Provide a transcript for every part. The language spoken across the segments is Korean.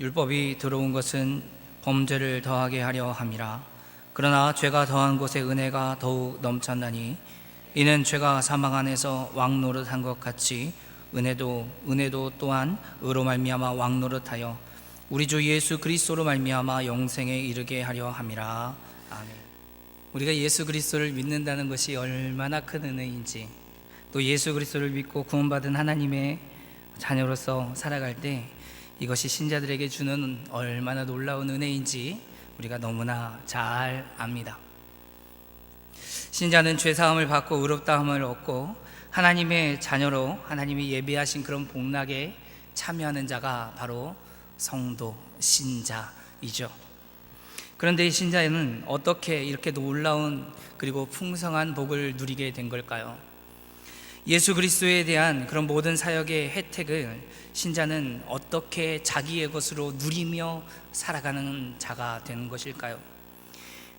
율법이 들어온 것은 범죄를 더하게 하려 함이라. 그러나 죄가 더한 곳에 은혜가 더욱 넘쳤나니 이는 죄가 사망 안에서 왕노릇한 것 같이 은혜도 또한 의로 말미암아 왕노릇하여 우리 주 예수 그리스도로 말미암아 영생에 이르게 하려 함이라. 아멘. 우리가 예수 그리스도를 믿는다는 것이 얼마나 큰 은혜인지, 또 예수 그리스도를 믿고 구원받은 하나님의 자녀로서 살아갈 때 이것이 신자들에게 주는 얼마나 놀라운 은혜인지 우리가 너무나 잘 압니다. 신자는 죄사함을 받고 의롭다함을 얻고 하나님의 자녀로 하나님이 예비하신 그런 복락에 참여하는 자가 바로 성도, 신자이죠. 그런데 이 신자는 어떻게 이렇게 놀라운 그리고 풍성한 복을 누리게 된 걸까요? 예수 그리스도에 대한 그런 모든 사역의 혜택을 신자는 어떻게 자기의 것으로 누리며 살아가는 자가 되는 것일까요?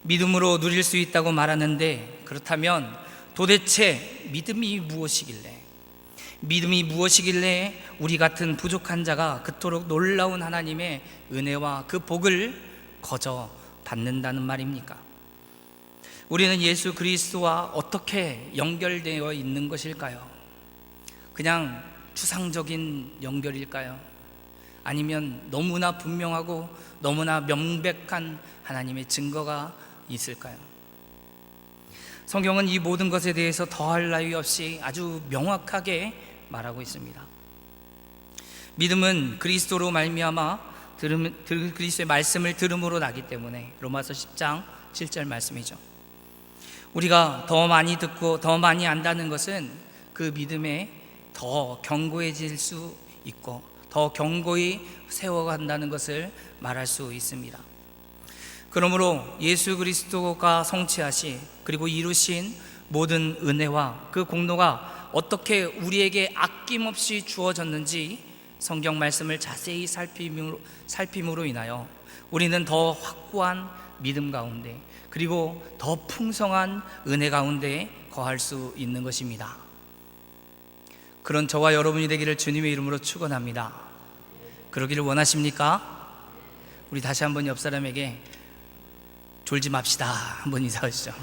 믿음으로 누릴 수 있다고 말하는데, 그렇다면 도대체 믿음이 무엇이길래 우리 같은 부족한 자가 그토록 놀라운 하나님의 은혜와 그 복을 거저 받는다는 말입니까? 우리는 예수 그리스도와 어떻게 연결되어 있는 것일까요? 그냥 추상적인 연결일까요? 아니면 너무나 분명하고 너무나 명백한 하나님의 증거가 있을까요? 성경은 이 모든 것에 대해서 더할 나위 없이 아주 명확하게 말하고 있습니다. 믿음은 그리스도로 말미암아 그리스도의 말씀을 들음으로 나기 때문에, 로마서 10장 7절 말씀이죠. 우리가 더 많이 듣고 더 많이 안다는 것은 그 믿음에 더 견고해질 수 있고 더 견고히 세워간다는 것을 말할 수 있습니다. 그러므로 예수 그리스도가 성취하시 그리고 이루신 모든 은혜와 그 공로가 어떻게 우리에게 아낌없이 주어졌는지 성경 말씀을 자세히 살핌으로 인하여 우리는 더 확고한 믿음 가운데 그리고 더 풍성한 은혜 가운데 거할 수 있는 것입니다. 그런 저와 여러분이 되기를 주님의 이름으로 축원합니다. 그러기를 원하십니까? 우리 다시 한번 옆 사람에게 졸지 맙시다 한번 인사하시죠.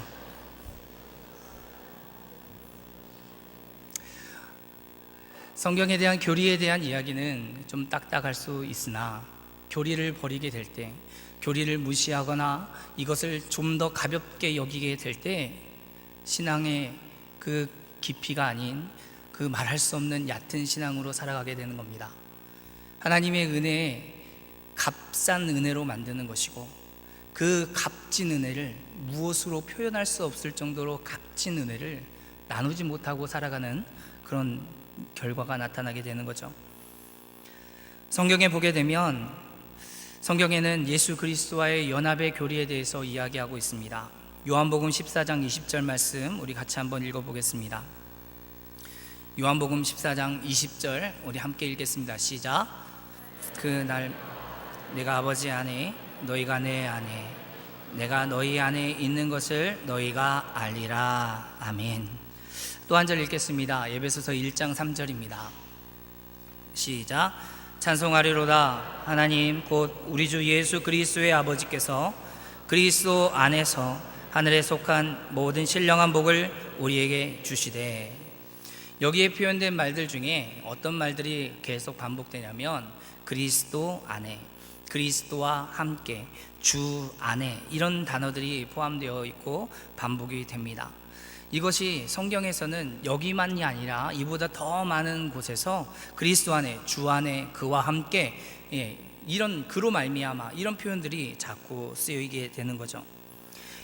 성경에 대한 교리에 대한 이야기는 좀 딱딱할 수 있으나, 교리를 버리게 될 때, 교리를 무시하거나 이것을 좀 더 가볍게 여기게 될 때 신앙의 그 깊이가 아닌 그 말할 수 없는 얕은 신앙으로 살아가게 되는 겁니다. 하나님의 은혜에 값싼 은혜로 만드는 것이고, 그 값진 은혜를 무엇으로 표현할 수 없을 정도로 값진 은혜를 나누지 못하고 살아가는 그런 결과가 나타나게 되는 거죠. 성경에 보게 되면 성경에는 예수 그리스도와의 연합의 교리에 대해서 이야기하고 있습니다. 요한복음 14장 20절 말씀 우리 같이 한번 읽어보겠습니다. 요한복음 14장 20절 우리 함께 읽겠습니다. 시작. 그날 내가 아버지 안에 너희가 내 안에 내가 너희 안에 있는 것을 너희가 알리라. 아멘. 또 한 절 읽겠습니다. 에베소서 1장 3절입니다. 시작. 찬송하리로다. 하나님 곧 우리 주 예수 그리스도의 아버지께서 그리스도 안에서 하늘에 속한 모든 신령한 복을 우리에게 주시되. 여기에 표현된 말들 중에 어떤 말들이 계속 반복되냐면 그리스도 안에, 그리스도와 함께, 주 안에, 이런 단어들이 포함되어 있고 반복이 됩니다. 이것이 성경에서는 여기만이 아니라 이보다 더 많은 곳에서 그리스도 안에, 주 안에, 그와 함께, 이런 그로 말미암아 이런 표현들이 자꾸 쓰이게 되는 거죠.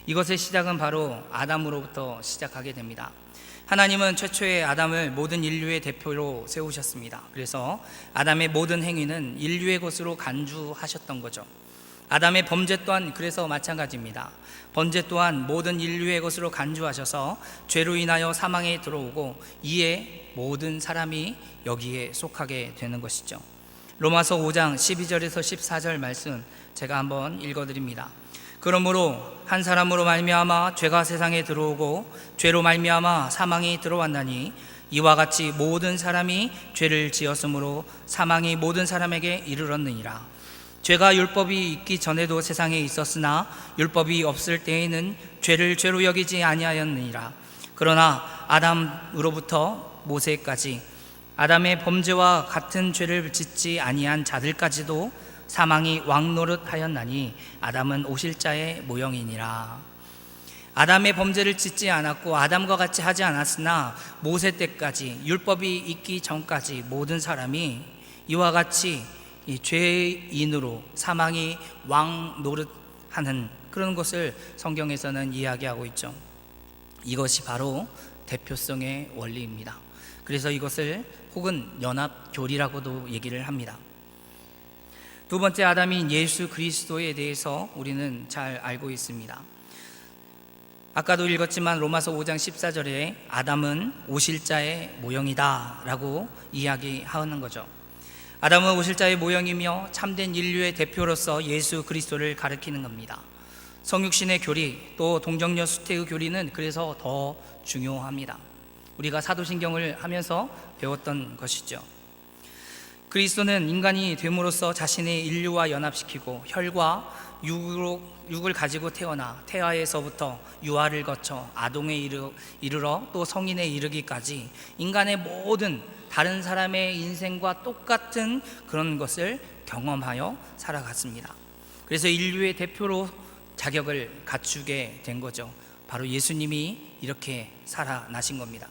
이것의 시작은 바로 아담으로부터 시작하게 됩니다. 하나님은 최초의 아담을 모든 인류의 대표로 세우셨습니다. 그래서 아담의 모든 행위는 인류의 것으로 간주하셨던 거죠. 아담의 범죄 또한 그래서 마찬가지입니다. 범죄 또한 모든 인류의 것으로 간주하셔서 죄로 인하여 사망에 들어오고 이에 모든 사람이 여기에 속하게 되는 것이죠. 로마서 5장 12절에서 14절 말씀 제가 한번 읽어드립니다. 그러므로 한 사람으로 말미암아 죄가 세상에 들어오고 죄로 말미암아 사망이 들어왔나니 이와 같이 모든 사람이 죄를 지었으므로 사망이 모든 사람에게 이르렀느니라. 죄가 율법이 있기 전에도 세상에 있었으나 율법이 없을 때에는 죄를 죄로 여기지 아니하였느니라. 그러나 아담으로부터 모세까지 아담의 범죄와 같은 죄를 짓지 아니한 자들까지도 사망이 왕노릇하였나니 아담은 오실 자의 모형이니라. 아담의 범죄를 짓지 않았고 아담과 같이 하지 않았으나 모세 때까지 율법이 있기 전까지 모든 사람이 이와 같이 이 죄인으로 사망이 왕노릇하는 그런 것을 성경에서는 이야기하고 있죠. 이것이 바로 대표성의 원리입니다. 그래서 이것을 혹은 연합교리라고도 얘기를 합니다. 두 번째 아담인 예수 그리스도에 대해서 우리는 잘 알고 있습니다. 아까도 읽었지만 로마서 5장 14절에 아담은 오실 자의 모형이다 라고 이야기하는 거죠. 아담은 오실 자의 모형이며 참된 인류의 대표로서 예수 그리스도를 가리키는 겁니다. 성육신의 교리 또 동정녀 수태의 교리는 그래서 더 중요합니다. 우리가 사도신경을 하면서 배웠던 것이죠. 그리스도는 인간이 됨으로써 자신의 인류와 연합시키고 혈과 육을 가지고 태어나 태아에서부터 유아를 거쳐 아동에 이르러 또 성인에 이르기까지 인간의 모든 다른 사람의 인생과 똑같은 그런 것을 경험하여 살아갔습니다. 그래서 인류의 대표로 자격을 갖추게 된 거죠. 바로 예수님이 이렇게 살아나신 겁니다.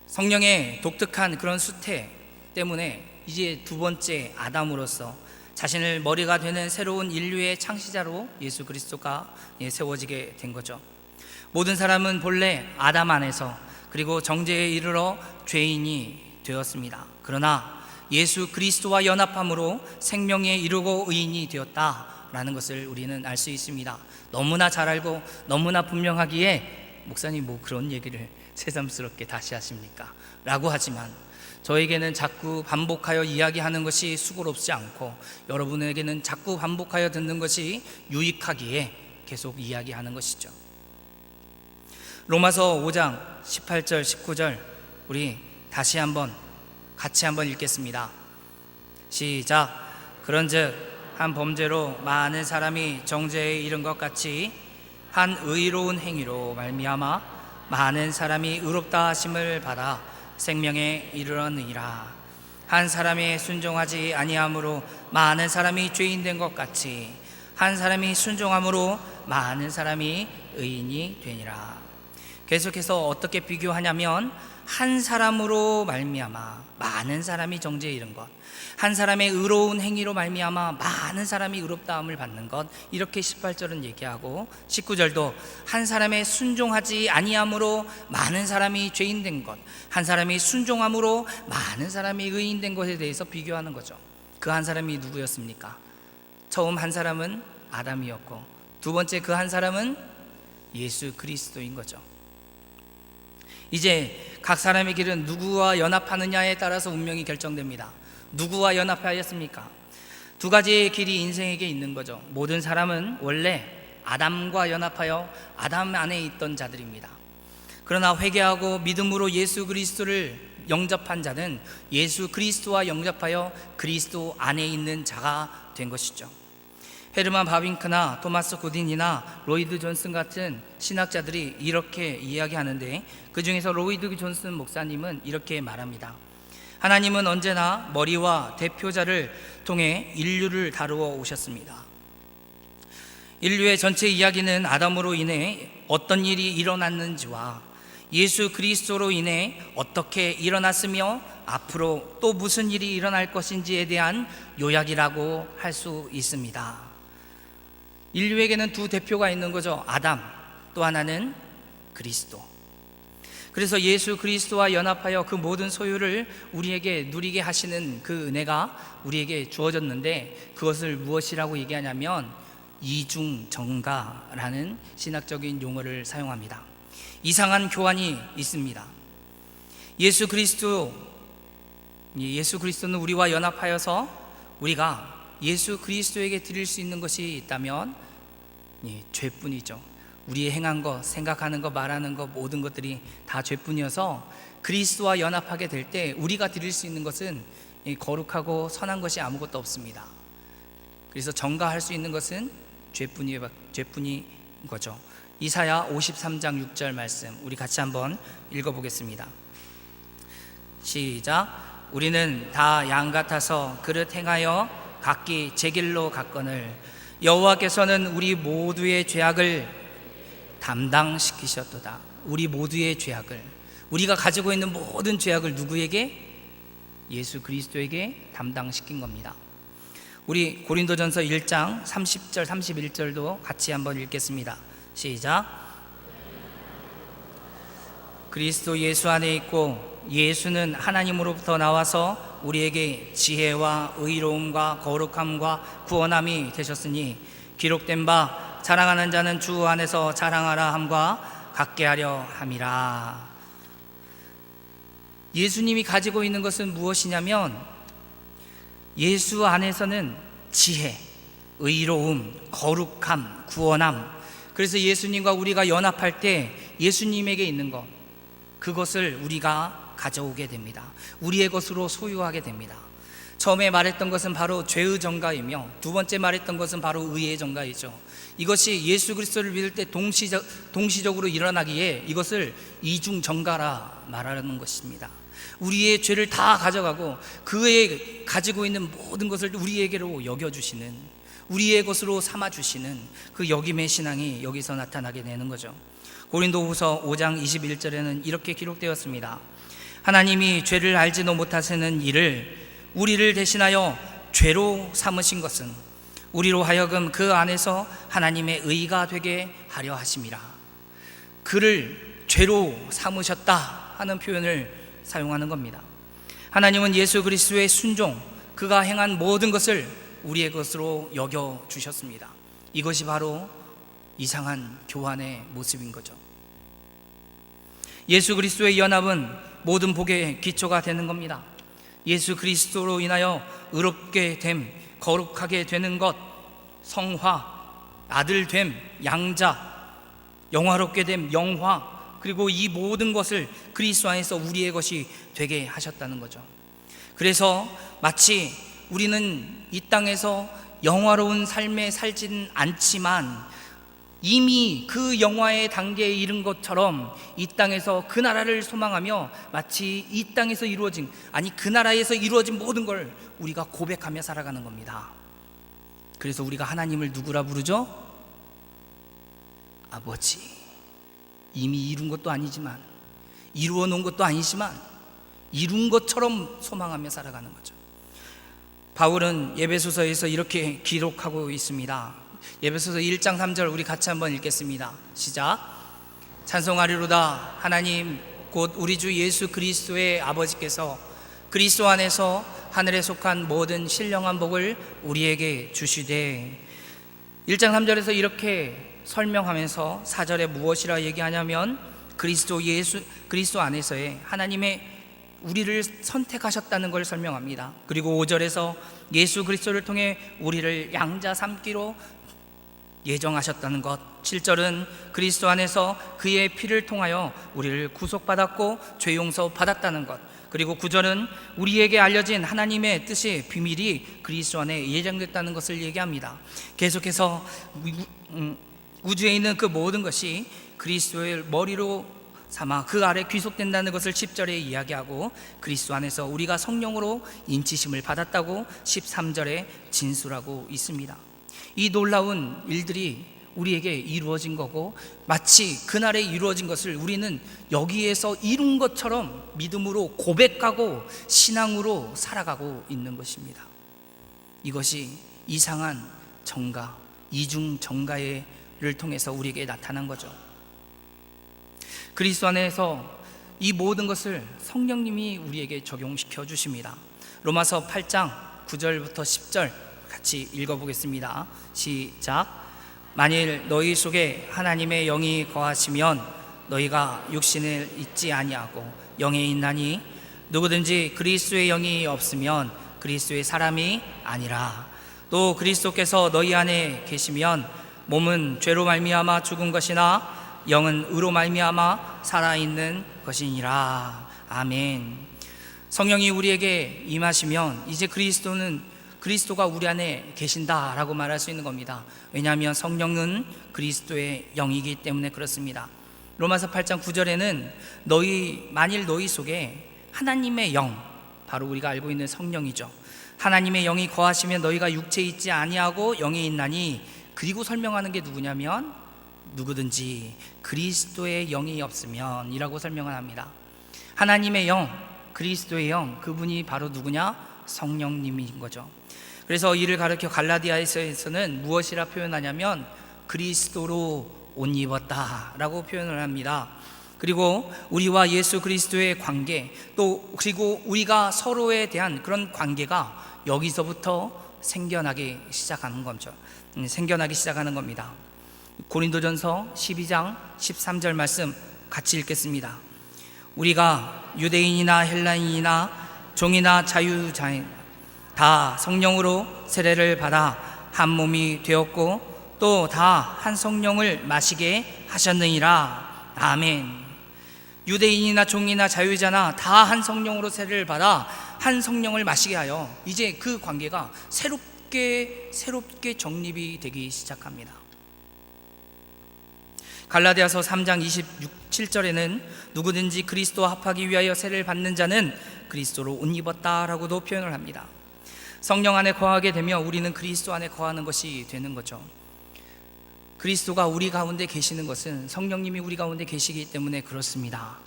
성령의 독특한 그런 수태 때문에 이제 두 번째 아담으로서 자신을 머리가 되는 새로운 인류의 창시자로 예수 그리스도가 세워지게 된 거죠. 모든 사람은 본래 아담 안에서 그리고 정죄에 이르러 죄인이 되었습니다. 그러나 예수 그리스도와 연합함으로 생명에 이르고 의인이 되었다라는 것을 우리는 알 수 있습니다. 너무나 잘 알고 너무나 분명하기에 목사님 뭐 그런 얘기를 새삼스럽게 다시 하십니까? 라고 하지만 저에게는 자꾸 반복하여 이야기하는 것이 수고롭지 않고 여러분에게는 자꾸 반복하여 듣는 것이 유익하기에 계속 이야기하는 것이죠. 로마서 5장 18절 19절 우리 다시 같이 한번 읽겠습니다. 시작. 그런즉 한 범죄로 많은 사람이 정죄에 이른 것 같이 한 의로운 행위로 말미암아 많은 사람이 의롭다 하심을 받아 생명에 이르렀느니라. 한 사람이 순종하지 아니함으로 많은 사람이 죄인 된 것 같이 한 사람이 순종함으로 많은 사람이 의인이 되니라. 계속해서 어떻게 비교하냐면 한 사람으로 말미암아 많은 사람이 정죄에 이른 것, 한 사람의 의로운 행위로 말미암아 많은 사람이 의롭다함을 받는 것, 이렇게 18절은 얘기하고 19절도 한 사람의 순종하지 아니함으로 많은 사람이 죄인 된 것, 한 사람이 순종함으로 많은 사람이 의인 된 것에 대해서 비교하는 거죠. 그 한 사람이 누구였습니까? 처음 한 사람은 아담이었고 두 번째 그 한 사람은 예수 그리스도인 거죠. 이제 각 사람의 길은 누구와 연합하느냐에 따라서 운명이 결정됩니다. 누구와 연합하였습니까? 두 가지의 길이 인생에게 있는 거죠. 모든 사람은 원래 아담과 연합하여 아담 안에 있던 자들입니다. 그러나 회개하고 믿음으로 예수 그리스도를 영접한 자는 예수 그리스도와 영접하여 그리스도 안에 있는 자가 된 것이죠. 헤르만 바빙크나 토마스 구딘이나 로이드 존슨 같은 신학자들이 이렇게 이야기하는데 그 중에서 로이드 존슨 목사님은 이렇게 말합니다. 하나님은 언제나 머리와 대표자를 통해 인류를 다루어 오셨습니다. 인류의 전체 이야기는 아담으로 인해 어떤 일이 일어났는지와 예수 그리스도로 인해 어떻게 일어났으며 앞으로 또 무슨 일이 일어날 것인지에 대한 요약이라고 할 수 있습니다. 인류에게는 두 대표가 있는 거죠. 아담, 또 하나는 그리스도. 그래서 예수 그리스도와 연합하여 그 모든 소유를 우리에게 누리게 하시는 그 은혜가 우리에게 주어졌는데 그것을 무엇이라고 얘기하냐면 이중정가라는 신학적인 용어를 사용합니다. 이상한 교환이 있습니다. 예수 그리스도는 우리와 연합하여서 우리가 예수 그리스도에게 드릴 수 있는 것이 있다면 죄뿐이죠. 우리의 행한 것, 생각하는 것, 말하는 것 모든 것들이 다 죄뿐이어서 그리스도와 연합하게 될 때 우리가 드릴 수 있는 것은 거룩하고 선한 것이 아무것도 없습니다. 그래서 전가할 수 있는 것은 죄뿐인 거죠. 이사야 53장 6절 말씀 우리 같이 한번 읽어보겠습니다. 시작. 우리는 다 양 같아서 그릇 행하여 각기 제 길로 갔거늘 여호와께서는 우리 모두의 죄악을 담당시키셨도다. 우리 모두의 죄악을, 우리가 가지고 있는 모든 죄악을 누구에게? 예수 그리스도에게 담당시킨 겁니다. 우리 고린도전서 1장 30절 31절도 같이 한번 읽겠습니다. 시작. 그리스도 예수 안에 있고 예수는 하나님으로부터 나와서 우리에게 지혜와 의로움과 거룩함과 구원함이 되셨으니 기록된 바 자랑하는 자는 주 안에서 자랑하라 함과 같게 하려 함이라. 예수님이 가지고 있는 것은 무엇이냐면 예수 안에서는 지혜, 의로움, 거룩함, 구원함. 그래서 예수님과 우리가 연합할 때 예수님에게 있는 것, 그것을 우리가 가져오게 됩니다. 우리의 것으로 소유하게 됩니다. 처음에 말했던 것은 바로 죄의 전가이며 두 번째 말했던 것은 바로 의의 전가이죠. 이것이 예수 그리스도를 믿을 때 동시적으로 일어나기에 이것을 이중 전가라 말하는 것입니다. 우리의 죄를 다 가져가고 그의 가지고 있는 모든 것을 우리에게로 여겨주시는, 우리의 것으로 삼아주시는 그 여김의 신앙이 여기서 나타나게 되는 거죠. 고린도후서 5장 21절에는 이렇게 기록되었습니다. 하나님이 죄를 알지도 못하시는 일을 우리를 대신하여 죄로 삼으신 것은 우리로 하여금 그 안에서 하나님의 의가 되게 하려 하심이라. 그를 죄로 삼으셨다 하는 표현을 사용하는 겁니다. 하나님은 예수 그리스도의 순종, 그가 행한 모든 것을 우리의 것으로 여겨 주셨습니다. 이것이 바로 이상한 교환의 모습인 거죠. 예수 그리스도의 연합은 모든 복의 기초가 되는 겁니다. 예수 그리스도로 인하여 의롭게 됨, 거룩하게 되는 것, 성화, 아들됨, 양자, 영화롭게 됨, 영화, 그리고 이 모든 것을 그리스도 안에서 우리의 것이 되게 하셨다는 거죠. 그래서 마치 우리는 이 땅에서 영화로운 삶에 살지는 않지만 이미 그 영화의 단계에 이른 것처럼 이 땅에서 그 나라를 소망하며 마치 이 땅에서 이루어진, 아니 그 나라에서 이루어진 모든 걸 우리가 고백하며 살아가는 겁니다. 그래서 우리가 하나님을 누구라 부르죠? 아버지. 이미 이룬 것도 아니지만, 이루어 놓은 것도 아니지만 이룬 것처럼 소망하며 살아가는 거죠. 바울은 예배소서에서 이렇게 기록하고 있습니다. 예배소서 1장 3절 우리 같이 한번 읽겠습니다. 시작. 찬송하리로다 하나님 곧 우리 주 예수 그리스도의 아버지께서 그리스도 안에서 하늘에 속한 모든 신령한 복을 우리에게 주시되. 1장 3절에서 이렇게 설명하면서 4절에 무엇이라 얘기하냐면 그리스도 안에서의 하나님의 우리를 선택하셨다는 걸 설명합니다. 그리고 5절에서 예수 그리스도를 통해 우리를 양자 삼기로 예정하셨다는 것. 7절은 그리스도 안에서 그의 피를 통하여 우리를 구속받았고 죄 용서 받았다는 것. 그리고 9절은 우리에게 알려진 하나님의 뜻의 비밀이 그리스도 안에 예정됐다는 것을 얘기합니다. 계속해서 우주에 있는 그 모든 것이 그리스도의 머리로 삼아 그 아래 귀속된다는 것을 10절에 이야기하고 그리스도 안에서 우리가 성령으로 인치심을 받았다고 13절에 진술하고 있습니다. 이 놀라운 일들이 우리에게 이루어진 거고 마치 그날에 이루어진 것을 우리는 여기에서 이룬 것처럼 믿음으로 고백하고 신앙으로 살아가고 있는 것입니다. 이것이 이상한 정가, 이중 정가를 통해서 우리에게 나타난 거죠. 그리스도 안에서 이 모든 것을 성령님이 우리에게 적용시켜 주십니다. 로마서 8장 9절부터 10절 같이 읽어보겠습니다. 시작. 만일 너희 속에 하나님의 영이 거하시면 너희가 육신을 잊지 아니하고 영에 있나니 누구든지 그리스도의 영이 없으면 그리스도의 사람이 아니라. 또 그리스도께서 너희 안에 계시면 몸은 죄로 말미암아 죽은 것이나 영은 의로 말미암아 살아있는 것이니라. 아멘. 성령이 우리에게 임하시면 이제 그리스도가 우리 안에 계신다라고 말할 수 있는 겁니다. 왜냐하면 성령은 그리스도의 영이기 때문에 그렇습니다. 로마서 8장 9절에는 만일 너희 속에 하나님의 영, 바로 우리가 알고 있는 성령이죠, 하나님의 영이 거하시면 너희가 육체에 있지 아니하고 영에 있나니, 그리고 설명하는 게 누구냐면 누구든지 그리스도의 영이 없으면 이라고 설명을 합니다. 하나님의 영, 그리스도의 영, 그분이 바로 누구냐? 성령님인 거죠. 그래서 이를 가르쳐 갈라디아서에서는 무엇이라 표현하냐면 그리스도로 옷 입었다라고 표현을 합니다. 그리고 우리와 예수 그리스도의 관계, 또 그리고 우리가 서로에 대한 그런 관계가 여기서부터 생겨나기 시작하는 거죠. 생겨나기 시작하는 겁니다. 고린도전서 12장 13절 말씀 같이 읽겠습니다. 우리가 유대인이나 헬라인이나 종이나 자유자인 다 성령으로 세례를 받아 한 몸이 되었고 또 다 한 성령을 마시게 하셨느니라. 아멘. 유대인이나 종이나 자유자나 다 한 성령으로 세례를 받아 한 성령을 마시게 하여 이제 그 관계가 새롭게 정립이 되기 시작합니다. 갈라디아서 3장 27절에는 누구든지 그리스도와 합하기 위하여 세례를 받는 자는 그리스도로 옷 입었다라고도 표현을 합니다. 성령 안에 거하게 되면 우리는 그리스도 안에 거하는 것이 되는 거죠. 그리스도가 우리 가운데 계시는 것은 성령님이 우리 가운데 계시기 때문에 그렇습니다.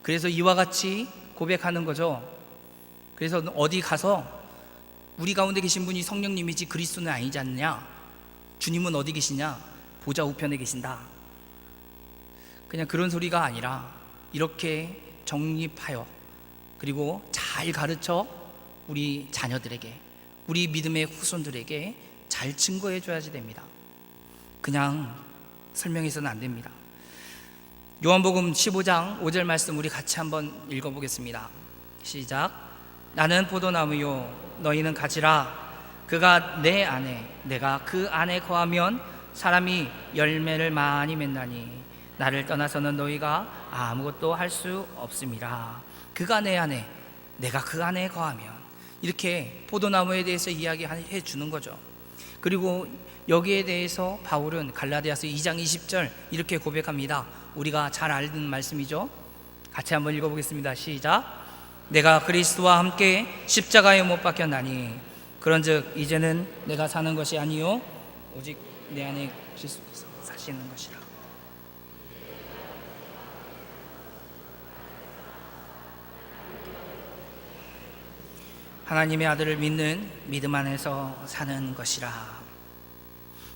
그래서 이와 같이 고백하는 거죠. 그래서 어디 가서 우리 가운데 계신 분이 성령님이지 그리스도는 아니지 않느냐, 주님은 어디 계시냐, 보좌 우편에 계신다, 그냥 그런 소리가 아니라 이렇게 정립하여 그리고 잘 가르쳐 우리 자녀들에게, 우리 믿음의 후손들에게 잘 증거해 줘야지 됩니다. 그냥 설명해서는 안 됩니다. 요한복음 15장 5절 말씀 우리 같이 한번 읽어보겠습니다. 시작. 나는 포도나무요 너희는 가지라. 그가 내 안에 내가 그 안에 거하면 사람이 열매를 많이 맺나니 나를 떠나서는 너희가 아무것도 할 수 없음이라. 그가 내 안에 내가 그 안에 거하면, 이렇게 포도나무에 대해서 이야기해 주는 거죠. 그리고 여기에 대해서 바울은 갈라디아서 2장 20절 이렇게 고백합니다. 우리가 잘 알던 말씀이죠. 같이 한번 읽어보겠습니다. 시작. 내가 그리스도와 함께 십자가에 못 박혔나니 그런즉 이제는 내가 사는 것이 아니요 오직 내 안에 그리스도께서 사시는 것이라. 하나님의 아들을 믿는 믿음 안에서 사는 것이라.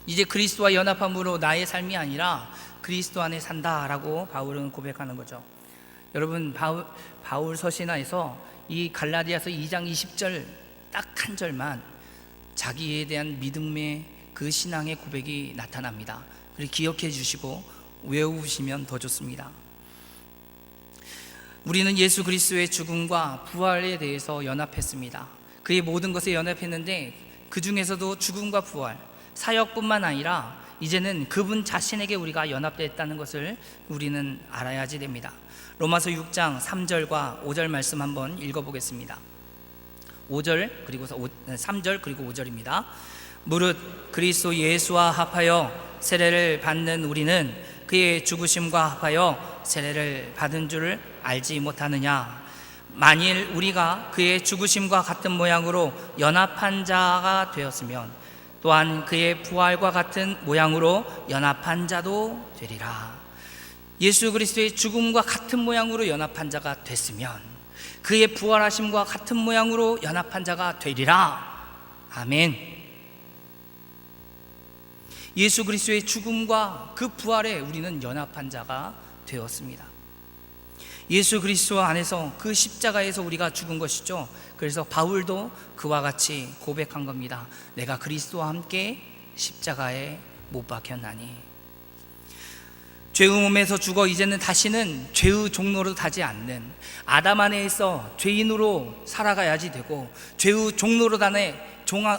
이제 그리스도와 연합함으로 나의 삶이 아니라 그리스도 안에 산다라고 바울은 고백하는 거죠. 여러분, 바울 서신화에서 이 갈라디아서 2장 20절 딱 한 절만 자기에 대한 믿음의 그 신앙의 고백이 나타납니다. 그리고 기억해 주시고 외우시면 더 좋습니다. 우리는 예수 그리스도의 죽음과 부활에 대해서 연합했습니다. 그의 모든 것에 연합했는데 그 중에서도 죽음과 부활, 사역뿐만 아니라 이제는 그분 자신에게 우리가 연합됐다는 것을 우리는 알아야지 됩니다. 로마서 6장 3절과 5절 말씀 한번 읽어보겠습니다. 5절 그리고 3절 그리고 5절입니다. 무릇 그리스도 예수와 합하여 세례를 받는 우리는 그의 죽으심과 합하여 세례를 받은 줄을 알지 못하느냐. 만일 우리가 그의 죽으심과 같은 모양으로 연합한 자가 되었으면 또한 그의 부활과 같은 모양으로 연합한 자도 되리라. 예수 그리스도의 죽음과 같은 모양으로 연합한 자가 됐으면 그의 부활하심과 같은 모양으로 연합한 자가 되리라. 아멘. 예수 그리스도의 죽음과 그 부활에 우리는 연합한 자가 되었습니다. 예수 그리스도 안에서 그 십자가에서 우리가 죽은 것이죠. 그래서 바울도 그와 같이 고백한 겁니다. 내가 그리스도와 함께 십자가에 못 박혔나니. 죄의 몸에서 죽어 이제는 다시는 죄의 종로로 타지 않는, 아담 안에 있어 죄인으로 살아가야지 되고 죄의 종로로 단에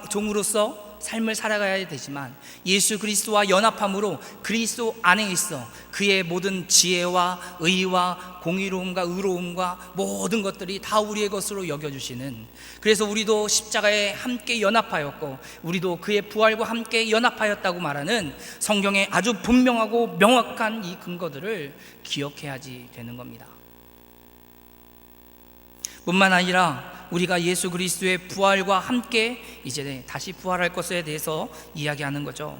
종으로서 삶을 살아가야 되지만 예수 그리스도와 연합함으로 그리스도 안에 있어 그의 모든 지혜와 의와 공의로움과 의로움과 모든 것들이 다 우리의 것으로 여겨주시는, 그래서 우리도 십자가에 함께 연합하였고 우리도 그의 부활과 함께 연합하였다고 말하는 성경의 아주 분명하고 명확한 이 근거들을 기억해야지 되는 겁니다. 뿐만 아니라 우리가 예수 그리스도의 부활과 함께 이제 다시 부활할 것에 대해서 이야기하는 거죠.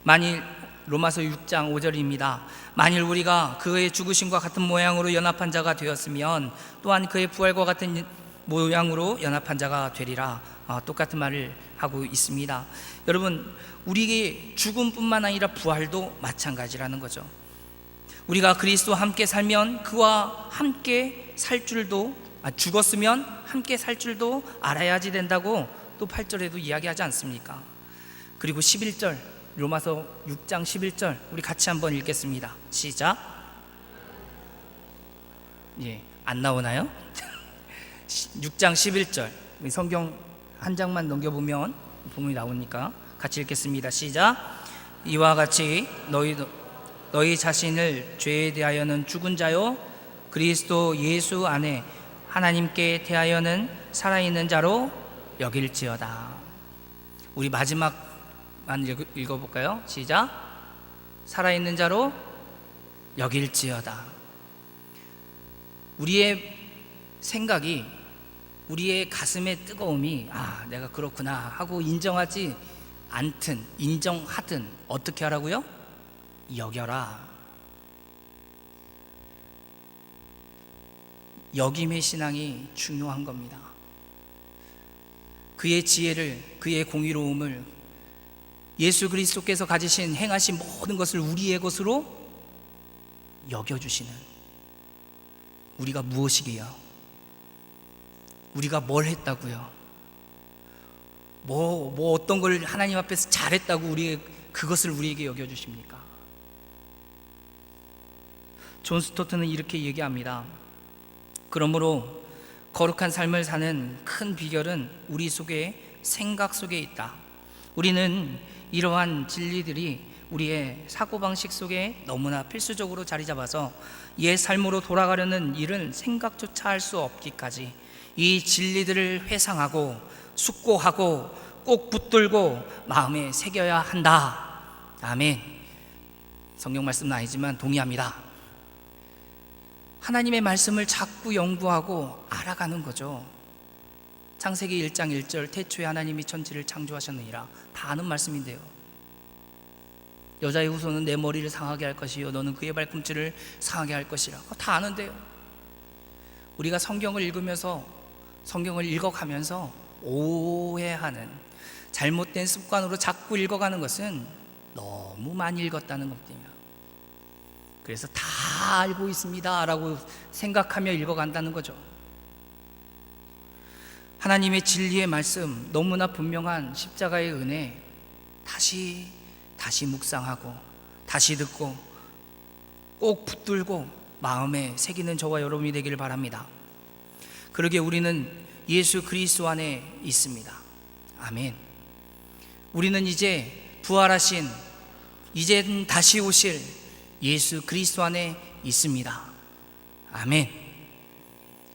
만일 로마서 6장 5절입니다. 만일 우리가 그의 죽으심과 같은 모양으로 연합한 자가 되었으면 또한 그의 부활과 같은 모양으로 연합한 자가 되리라. 똑같은 말을 하고 있습니다. 여러분, 우리의 죽음뿐만 아니라 부활도 마찬가지라는 거죠. 우리가 그리스도와 함께 살면 그와 함께 살 줄도, 죽었으면 함께 살 줄도 알아야지 된다고 또 8절에도 이야기하지 않습니까? 그리고 11절, 로마서 6장 11절 우리 같이 한번 읽겠습니다. 시작. 안 나오나요? 6장 11절 성경 한 장만 넘겨보면 부분이 나오니까 같이 읽겠습니다. 시작. 이와 같이 너희 자신을 죄에 대하여는 죽은 자요 그리스도 예수 안에 하나님께 대하여는 살아있는 자로 여길지어다. 우리 마지막만 읽어볼까요? 시작. 살아있는 자로 여길지어다. 우리의 생각이, 우리의 가슴의 뜨거움이 내가 그렇구나 하고 인정하지 않든 인정하든 어떻게 하라고요? 여겨라. 여김의 신앙이 중요한 겁니다. 그의 지혜를, 그의 공의로움을, 예수 그리스도께서 가지신 행하신 모든 것을 우리의 것으로 여겨주시는, 우리가 무엇이게요? 우리가 뭘 했다고요? 뭐 어떤 걸 하나님 앞에서 잘했다고 그것을 우리에게 여겨주십니까? 존 스토트는 이렇게 얘기합니다. 그러므로 거룩한 삶을 사는 큰 비결은 우리 속에, 생각 속에 있다. 우리는 이러한 진리들이 우리의 사고방식 속에 너무나 필수적으로 자리 잡아서 옛 삶으로 돌아가려는 일은 생각조차 할 수 없기까지 이 진리들을 회상하고 숙고하고 꼭 붙들고 마음에 새겨야 한다. 아멘. 성경 말씀은 아니지만 동의합니다. 하나님의 말씀을 자꾸 연구하고 알아가는 거죠. 창세기 1장 1절 태초에 하나님이 천지를 창조하셨느니라, 다 아는 말씀인데요. 여자의 후손은 내 머리를 상하게 할 것이요 너는 그의 발꿈치를 상하게 할 것이라, 다 아는데요. 우리가 성경을 읽으면서, 성경을 읽어가면서 오해하는, 잘못된 습관으로 자꾸 읽어가는 것은 너무 많이 읽었다는 겁니다. 그래서 다 알고 있습니다 라고 생각하며 읽어간다는 거죠. 하나님의 진리의 말씀, 너무나 분명한 십자가의 은혜 다시 묵상하고 다시 듣고 꼭 붙들고 마음에 새기는 저와 여러분이 되기를 바랍니다. 그러기에 우리는 예수 그리스도 안에 있습니다. 아멘. 우리는 이제 부활하신, 이젠 다시 오실 예수 그리스도 안에 있습니다. 아멘.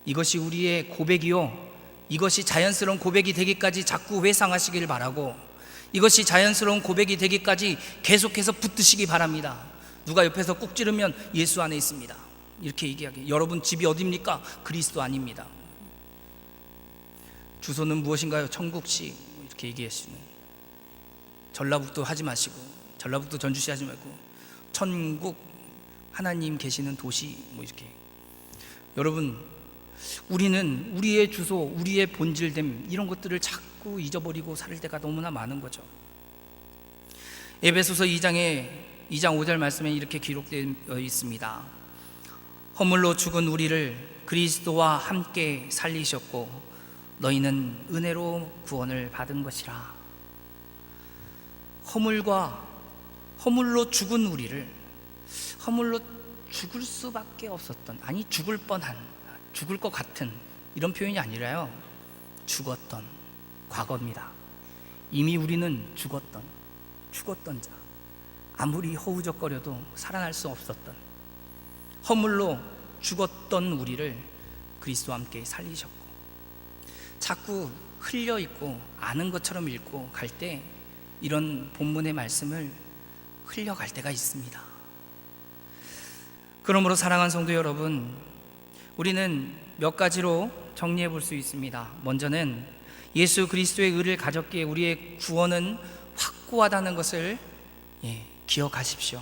이것이 우리의 고백이요, 이것이 자연스러운 고백이 되기까지 자꾸 회상하시길 바라고, 이것이 자연스러운 고백이 되기까지 계속해서 붙드시기 바랍니다. 누가 옆에서 꾹 찌르면 예수 안에 있습니다 이렇게 얘기하기. 여러분 집이 어디입니까? 그리스도 안입니다. 주소는 무엇인가요? 천국시. 이렇게 얘기하시는, 전라북도 하지 마시고, 전라북도 전주시 하지 말고 천국, 하나님 계시는 도시, 이렇게. 여러분, 우리는 우리의 주소, 우리의 본질됨, 이런 것들을 자꾸 잊어버리고 살 때가 너무나 많은 거죠. 에베소서 2장 5절 말씀에 이렇게 기록되어 있습니다. 허물로 죽은 우리를 그리스도와 함께 살리셨고 너희는 은혜로 구원을 받은 것이라. 허물로 죽은 우리를, 허물로 죽을 수밖에 없었던, 아니 죽을 뻔한, 죽을 것 같은 이런 표현이 아니라요, 죽었던 과거입니다. 이미 우리는 죽었던 자, 아무리 허우적거려도 살아날 수 없었던, 허물로 죽었던 우리를 그리스도와 함께 살리셨고, 자꾸 흘려 읽고 아는 것처럼 읽고 갈 때 이런 본문의 말씀을 흘려갈 때가 있습니다. 그러므로 사랑하는 성도 여러분, 우리는 몇 가지로 정리해 볼 수 있습니다. 먼저는 예수 그리스도의 의를 가졌기에 우리의 구원은 확고하다는 것을 기억하십시오.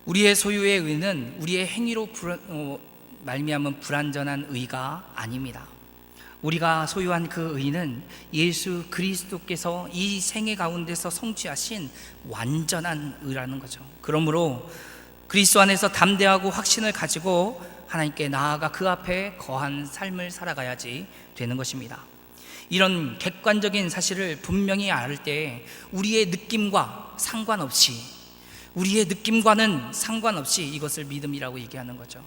우리의 소유의 의는 우리의 행위로 말미암은 불완전한 의가 아닙니다. 우리가 소유한 그 의는 예수 그리스도께서 이 생애 가운데서 성취하신 완전한 의라는 거죠. 그러므로 그리스도 안에서 담대하고 확신을 가지고 하나님께 나아가 그 앞에 거한 삶을 살아가야지 되는 것입니다. 이런 객관적인 사실을 분명히 알 때 우리의 느낌과는 상관없이 이것을 믿음이라고 얘기하는 거죠.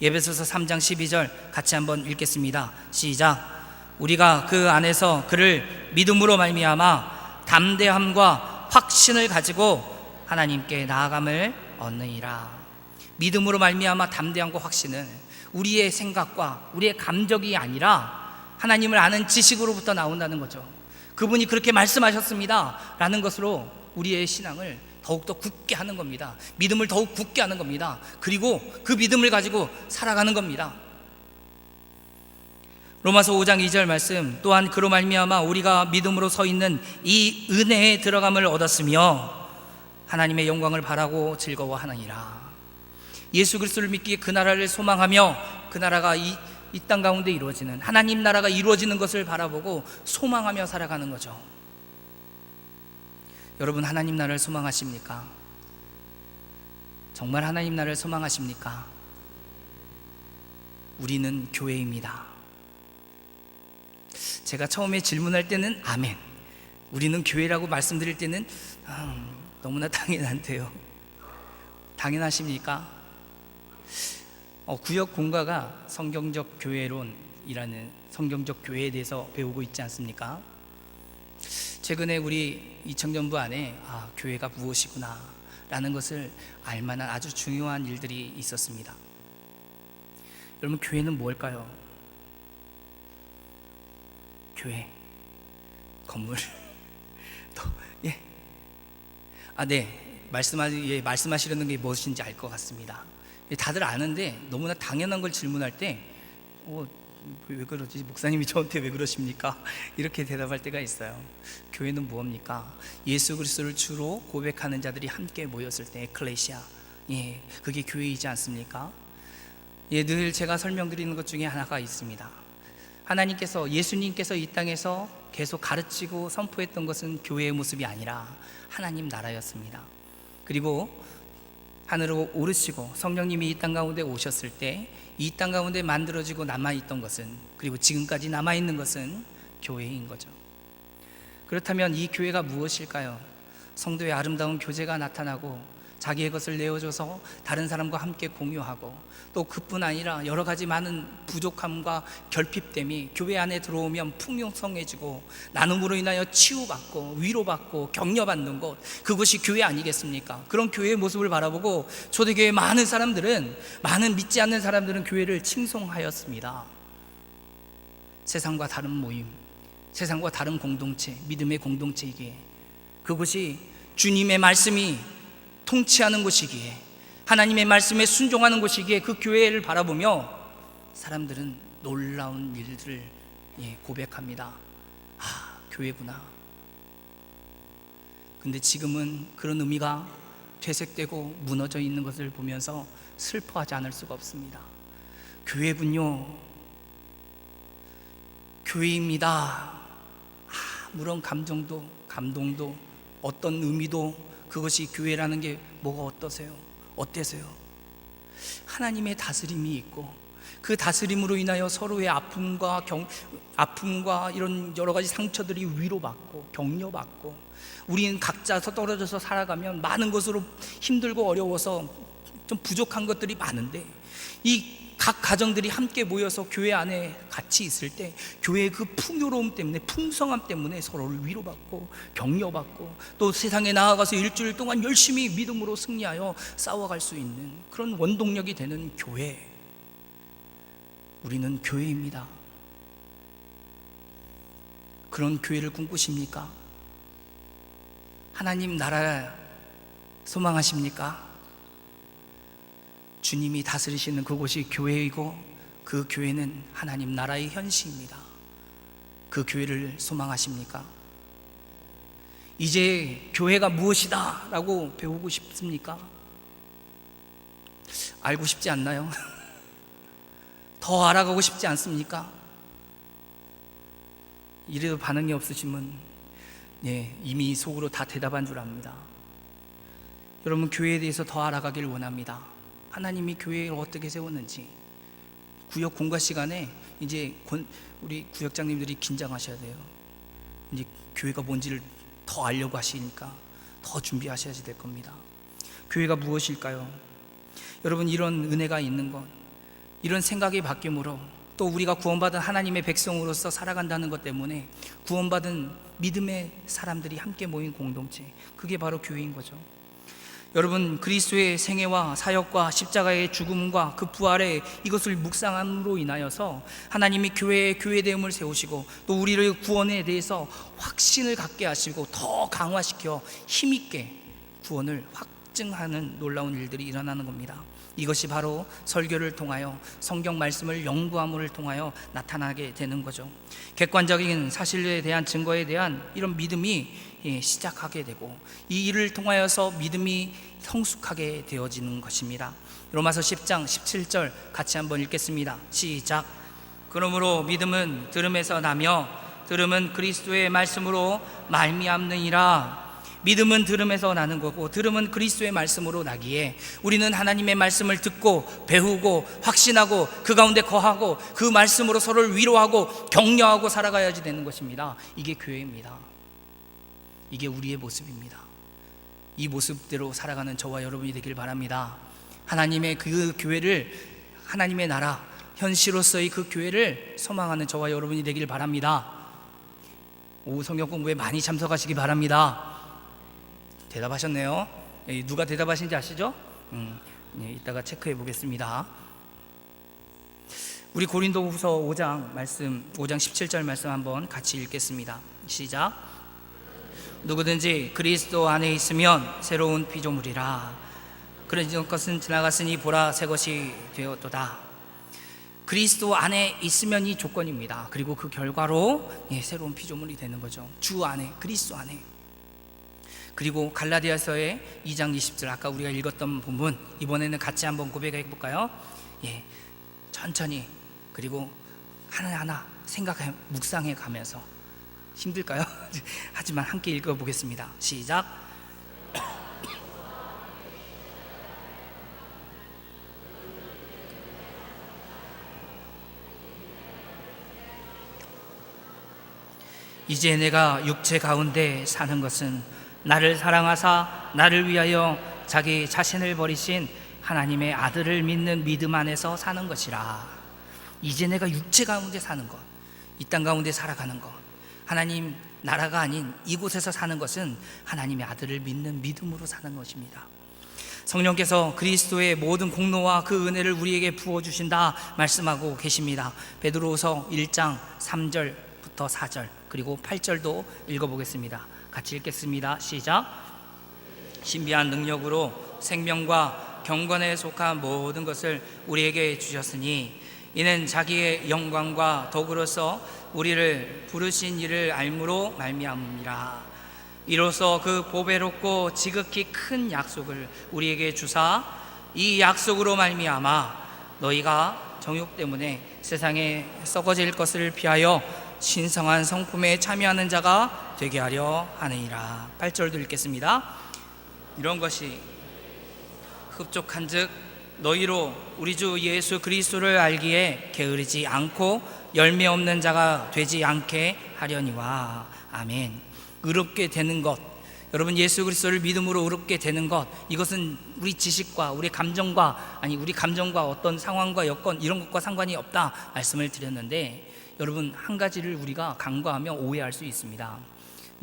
에베소서 3장 12절 같이 한번 읽겠습니다. 시작. 우리가 그 안에서 그를 믿음으로 말미암아 담대함과 확신을 가지고 하나님께 나아감을 얻느니라. 믿음으로 말미암아 담대함과 확신은 우리의 생각과 우리의 감정이 아니라 하나님을 아는 지식으로부터 나온다는 거죠. 그분이 그렇게 말씀하셨습니다 라는 것으로 우리의 신앙을 더욱더 굳게 하는 겁니다. 믿음을 더욱 굳게 하는 겁니다. 그리고 그 믿음을 가지고 살아가는 겁니다. 로마서 5장 2절 말씀, 또한 그로 말미암아 우리가 믿음으로 서 있는 이 은혜에 들어감을 얻었으며 하나님의 영광을 바라고 즐거워하느니라. 예수 그리스도를 믿기에 그 나라를 소망하며 그 나라가 이 땅 가운데 이루어지는 하나님 나라가 이루어지는 것을 바라보고 소망하며 살아가는 거죠. 여러분, 하나님 나라를 소망하십니까? 정말 하나님 나라를 소망하십니까? 우리는 교회입니다. 제가 처음에 질문할 때는 아멘, 우리는 교회라고 말씀드릴 때는 너무나 당연한데요. 당연하십니까? 구역 공가가 성경적 교회론이라는 성경적 교회에 대해서 배우고 있지 않습니까? 최근에 우리 이청년부 안에 교회가 무엇이구나 라는 것을 알만한 아주 중요한 일들이 있었습니다. 여러분, 교회는 뭘까요? 교회, 건물. 말씀하시려는 게 무엇인지 알 것 같습니다. 다들 아는데 너무나 당연한 걸 질문할 때 왜 그러지? 목사님이 저한테 왜 그러십니까? 이렇게 대답할 때가 있어요. 교회는 무엇입니까? 예수 그리스도를 주로 고백하는 자들이 함께 모였을 때 에클레시아, 그게 교회이지 않습니까? 늘 제가 설명드리는 것 중에 하나가 있습니다. 예수님께서 이 땅에서 계속 가르치고 선포했던 것은 교회의 모습이 아니라 하나님 나라였습니다. 그리고 하늘로 오르시고 성령님이 이 땅 가운데 오셨을 때 이 땅 가운데 만들어지고 남아있던 것은, 그리고 지금까지 남아있는 것은 교회인 거죠. 그렇다면 이 교회가 무엇일까요? 성도의 아름다운 교제가 나타나고 자기의 것을 내어줘서 다른 사람과 함께 공유하고, 또 그뿐 아니라 여러 가지 많은 부족함과 결핍됨이 교회 안에 들어오면 풍요성해지고 나눔으로 인하여 치유받고 위로받고 격려받는 곳, 그것이 교회 아니겠습니까? 그런 교회의 모습을 바라보고 초대교회 많은 믿지 않는 사람들은 교회를 칭송하였습니다. 세상과 다른 모임, 세상과 다른 공동체, 믿음의 공동체이기에, 그것이 주님의 말씀이 통치하는 곳이기에, 하나님의 말씀에 순종하는 곳이기에 그 교회를 바라보며 사람들은 놀라운 일들을 고백합니다. 교회구나. 근데 지금은 그런 의미가 퇴색되고 무너져 있는 것을 보면서 슬퍼하지 않을 수가 없습니다. 교회군요, 교회입니다. 아무런 감동도 어떤 의미도, 그것이 교회라는 게 뭐가 어때서요? 하나님의 다스림이 있고, 그 다스림으로 인하여 서로의 아픔과 이런 여러 가지 상처들이 위로받고 격려받고, 우리는 각자 떨어져서 살아가면 많은 것으로 힘들고 어려워서 좀 부족한 것들이 많은데, 이 각 가정들이 함께 모여서 교회 안에 같이 있을 때 교회의 그 풍요로움 때문에, 풍성함 때문에 서로를 위로받고 격려받고 또 세상에 나아가서 일주일 동안 열심히 믿음으로 승리하여 싸워갈 수 있는 그런 원동력이 되는 교회, 우리는 교회입니다. 그런 교회를 꿈꾸십니까? 하나님 나라 소망하십니까? 주님이 다스리시는 그곳이 교회이고 그 교회는 하나님 나라의 현시입니다. 그 교회를 소망하십니까? 이제 교회가 무엇이다 라고 배우고 싶습니까? 알고 싶지 않나요? 더 알아가고 싶지 않습니까? 이래도 반응이 없으시면 이미 속으로 다 대답한 줄 압니다. 여러분, 교회에 대해서 더 알아가길 원합니다. 하나님이 교회를 어떻게 세웠는지, 구역 공과 시간에 이제 우리 구역장님들이 긴장하셔야 돼요. 이제 교회가 뭔지를 더 알려고 하시니까 더 준비하셔야 될 겁니다. 교회가 무엇일까요? 여러분, 이런 은혜가 있는 것, 이런 생각이 바뀜으로 또 우리가 구원받은 하나님의 백성으로서 살아간다는 것 때문에 구원받은 믿음의 사람들이 함께 모인 공동체, 그게 바로 교회인 거죠. 여러분, 그리스도의 생애와 사역과 십자가의 죽음과 그 부활의 이것을 묵상함으로 인하여서 하나님이 교회의 교회됨을 세우시고 또 우리를 구원에 대해서 확신을 갖게 하시고 더 강화시켜 힘있게 구원을 확증하는 놀라운 일들이 일어나는 겁니다. 이것이 바로 설교를 통하여 성경 말씀을 연구함을 통하여 나타나게 되는 거죠. 객관적인 사실에 대한 증거에 대한 이런 믿음이 시작하게 되고 이 일을 통하여서 믿음이 성숙하게 되어지는 것입니다. 로마서 10장 17절 같이 한번 읽겠습니다. 시작. 그러므로 믿음은 들음에서 나며 들음은 그리스도의 말씀으로 말미암느니라. 믿음은 들음에서 나는 거고 들음은 그리스도의 말씀으로 나기에 우리는 하나님의 말씀을 듣고 배우고 확신하고 그 가운데 거하고 그 말씀으로 서로를 위로하고 격려하고 살아가야지 되는 것입니다. 이게 교회입니다. 이게 우리의 모습입니다. 이 모습대로 살아가는 저와 여러분이 되길 바랍니다. 하나님의 그 교회를, 하나님의 나라 현시로서의 그 교회를 소망하는 저와 여러분이 되길 바랍니다. 오후 성경 공부에 많이 참석하시기 바랍니다. 대답하셨네요. 누가 대답하신지 아시죠? 이따가 체크해 보겠습니다. 우리 고린도후서 5장 말씀, 5장 17절 말씀 한번 같이 읽겠습니다. 시작. 누구든지 그리스도 안에 있으면 새로운 피조물이라. 그런 것은 지나갔으니 보라 새 것이 되었도다. 그리스도 안에 있으면이 조건입니다. 그리고 그 결과로 새로운 피조물이 되는 거죠. 주 안에, 그리스도 안에. 그리고 갈라디아서의 2장 20절, 아까 우리가 읽었던 부분 이번에는 같이 한번 고백해 볼까요? 천천히 그리고 하나하나 생각해 묵상해 가면서. 힘들까요? 하지만 함께 읽어보겠습니다. 시작. 이제 내가 육체 가운데 사는 것은 나를 사랑하사 나를 위하여 자기 자신을 버리신 하나님의 아들을 믿는 믿음 안에서 사는 것이라. 이제 내가 육체 가운데 사는 것, 이 땅 가운데 살아가는 것, 하나님 나라가 아닌 이곳에서 사는 것은 하나님의 아들을 믿는 믿음으로 사는 것입니다. 성령께서 그리스도의 모든 공로와 그 은혜를 우리에게 부어주신다 말씀하고 계십니다. 베드로후서 1장 3절부터 4절 그리고 8절도 읽어보겠습니다. 같이 읽겠습니다. 시작. 신비한 능력으로 생명과 경건에 속한 모든 것을 우리에게 주셨으니 이는 자기의 영광과 덕으로서 우리를 부르신 이를 알므로 말미암으니라. 이로써 그 보배롭고 지극히 큰 약속을 우리에게 주사 이 약속으로 말미암아 너희가 정욕 때문에 세상에 썩어질 것을 피하여 신성한 성품에 참여하는 자가 되게 하려 하느니라. 8절도 읽겠습니다. 이런 것이 흡족한즉 너희로 우리 주 예수 그리스도를 알기에 게으르지 않고 열매 없는 자가 되지 않게 하려니와. 아멘. 의롭게 되는 것, 여러분, 예수 그리스도를 믿음으로 의롭게 되는 것, 이것은 우리 지식과 우리 감정과 어떤 상황과 여건 이런 것과 상관이 없다 말씀을 드렸는데, 여러분, 한 가지를 우리가 간과하면 오해할 수 있습니다.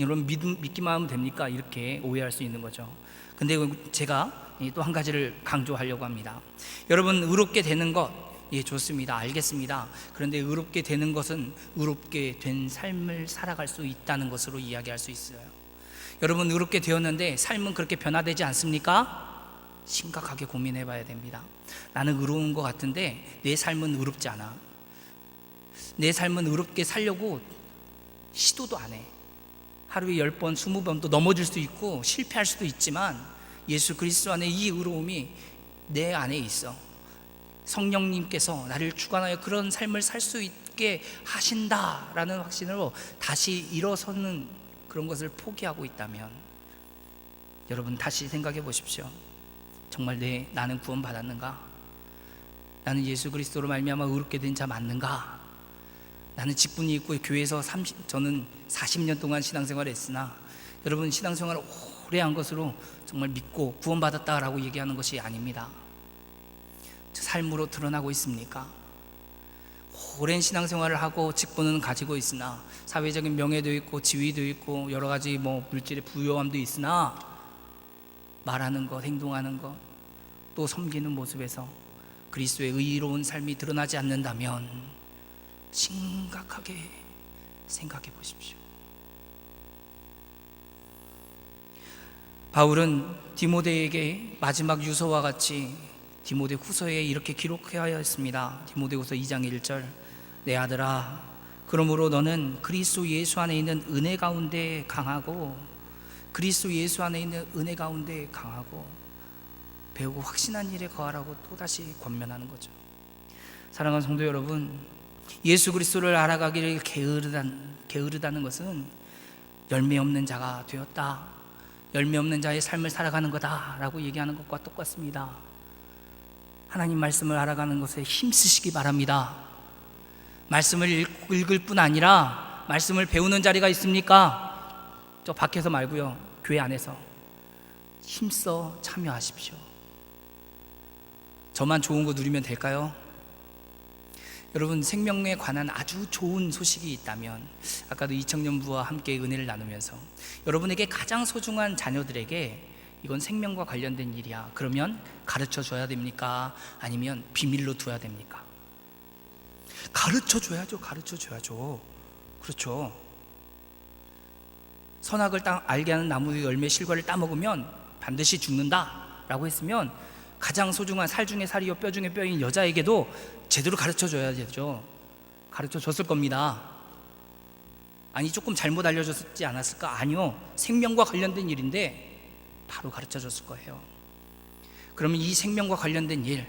여러분, 믿기만 하면 됩니까? 이렇게 오해할 수 있는 거죠. 근데 제가 또 한 가지를 강조하려고 합니다. 여러분, 의롭게 되는 것, 좋습니다. 알겠습니다. 그런데 의롭게 되는 것은 의롭게 된 삶을 살아갈 수 있다는 것으로 이야기할 수 있어요. 여러분, 의롭게 되었는데 삶은 그렇게 변화되지 않습니까? 심각하게 고민해 봐야 됩니다. 나는 의로운 것 같은데 내 삶은 의롭지 않아. 내 삶은 의롭게 살려고 시도도 안 해. 하루에 10번, 20번도 넘어질 수도 있고 실패할 수도 있지만 예수 그리스도 안에 이 의로움이 내 안에 있어. 성령님께서 나를 주관하여 그런 삶을 살 수 있게 하신다라는 확신으로 다시 일어서는 그런 것을 포기하고 있다면, 여러분, 다시 생각해 보십시오. 정말 나는 구원 받았는가? 나는 예수 그리스도로 말미암아 의롭게 된 자 맞는가? 나는 직분이 있고 교회에서 저는 40년 동안 신앙생활을 했으나, 여러분, 신앙생활을 오래 한 것으로 정말 믿고 구원받았다라고 얘기하는 것이 아닙니다. 삶으로 드러나고 있습니까? 오랜 신앙생활을 하고 직분은 가지고 있으나, 사회적인 명예도 있고 지위도 있고 여러 가지 물질의 부요함도 있으나, 말하는 것, 행동하는 것, 또 섬기는 모습에서 그리스도의 의로운 삶이 드러나지 않는다면 심각하게 생각해 보십시오. 바울은 디모데에게 마지막 유서와 같이 디모데 후서에 이렇게 기록하였습니다. 디모데 후서 2장 1절, 내 아들아, 그러므로 너는 그리스도 예수 안에 있는 은혜 가운데 강하고, 그리스도 예수 안에 있는 은혜 가운데 강하고 배우고 확신한 일에 거하라고 또다시 권면하는 거죠. 사랑하는 성도 여러분, 예수 그리스도를 알아가기를 게으르다는 것은 열매 없는 자가 되었다, 열매 없는 자의 삶을 살아가는 거다 라고 얘기하는 것과 똑같습니다. 하나님 말씀을 알아가는 것에 힘쓰시기 바랍니다. 말씀을 읽을 뿐 아니라 말씀을 배우는 자리가 있습니까? 저 밖에서 말고요, 교회 안에서 힘써 참여하십시오. 저만 좋은 거 누리면 될까요? 여러분, 생명에 관한 아주 좋은 소식이 있다면, 아까도 이청년부와 함께 은혜를 나누면서 여러분에게 가장 소중한 자녀들에게 이건 생명과 관련된 일이야, 그러면 가르쳐 줘야 됩니까? 아니면 비밀로 둬야 됩니까? 가르쳐 줘야죠. 그렇죠. 선악을 알게 하는 나무의 열매 실과를 따먹으면 반드시 죽는다 라고 했으면, 가장 소중한 살 중에 살이요 뼈 중에 뼈인 여자에게도 제대로 가르쳐 줘야 되죠. 가르쳐 줬을 겁니다. 아니, 조금 잘못 알려줬지 않았을까? 아니요, 생명과 관련된 일인데 바로 가르쳐 줬을 거예요. 그러면 이 생명과 관련된 일,